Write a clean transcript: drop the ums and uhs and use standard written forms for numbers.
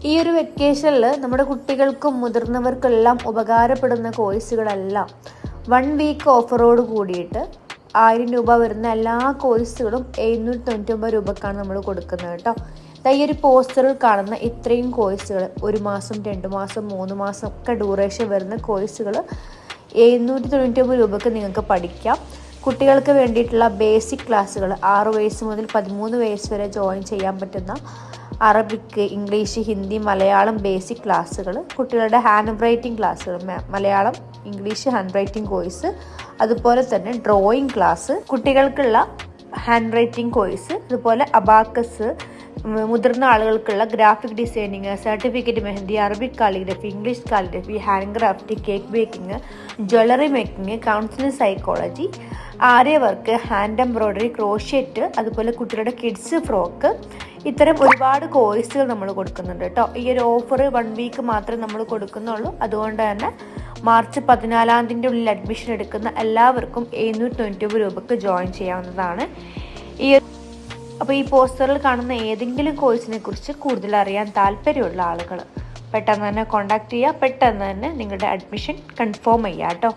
ഈ ഒരു വെക്കേഷനിൽ നമ്മുടെ കുട്ടികൾക്കും മുതിർന്നവർക്കെല്ലാം ഉപകാരപ്പെടുന്ന കോഴ്സുകളെല്ലാം 1 വീക്ക് ഓഫറോട് കൂടിയിട്ട് 1000 രൂപ വരുന്ന എല്ലാ കോഴ്സുകളും 799 രൂപക്കാണ് നമ്മൾ കൊടുക്കുന്നത് കേട്ടോ. ഈ ഒരു പോസ്റ്ററിൽ കാണുന്ന ഇത്രയും കോഴ്സുകൾ 1 മാസം 2 മാസം 3 മാസം ഒക്കെ ഡ്യൂറേഷൻ വരുന്ന കോഴ്സുകൾ 799 രൂപയ്ക്ക് നിങ്ങൾക്ക് പഠിക്കാം. കുട്ടികൾക്ക് വേണ്ടിയിട്ടുള്ള ബേസിക് ക്ലാസ്സുകൾ 6 വയസ്സ് മുതൽ 13 വയസ്സ് വരെ ജോയിൻ ചെയ്യാൻ പറ്റുന്ന Arabic, English, Hindi, Malayalam basic ക്ലാസ്സുകൾ, കുട്ടികളുടെ ഹാൻഡ് റൈറ്റിംഗ് ക്ലാസ്സുകൾ, Malayalam, English hand writing course, അതുപോലെ തന്നെ ഡ്രോയിങ് ക്ലാസ്, കുട്ടികൾക്കുള്ള ഹാൻഡ് റൈറ്റിംഗ് കോഴ്സ്, അതുപോലെ അബാക്കസ്, മുതിർന്ന ആളുകൾക്കുള്ള graphic designing, certificate mehndi, Arabic calligraphy, English calligraphy, hand craft, cake baking, jewellery making, counselling psychology, aari work, hand embroidery, crochet, അതുപോലെ കുട്ടികളുടെ kids frock, ഇത്തരം ഒരുപാട് കോഴ്സുകൾ നമ്മൾ കൊടുക്കുന്നുണ്ട് കേട്ടോ. ഈ ഒരു ഓഫർ 1 വീക്ക് മാത്രമേ നമ്മൾ കൊടുക്കുന്നുള്ളൂ. അതുകൊണ്ട് തന്നെ മാർച്ച് 14 ഉള്ളിൽ അഡ്മിഷൻ എടുക്കുന്ന എല്ലാവർക്കും 799 രൂപയ്ക്ക് ജോയിൻ ചെയ്യാവുന്നതാണ്. അപ്പോൾ ഈ പോസ്റ്ററിൽ കാണുന്ന ഏതെങ്കിലും കോഴ്സിനെ കുറിച്ച് കൂടുതൽ അറിയാൻ താല്പര്യമുള്ള ആളുകൾ പെട്ടെന്ന് തന്നെ കോൺടാക്ട് ചെയ്യുക. പെട്ടെന്ന് തന്നെ നിങ്ങളുടെ അഡ്മിഷൻ കൺഫേം ചെയ്യുക കേട്ടോ.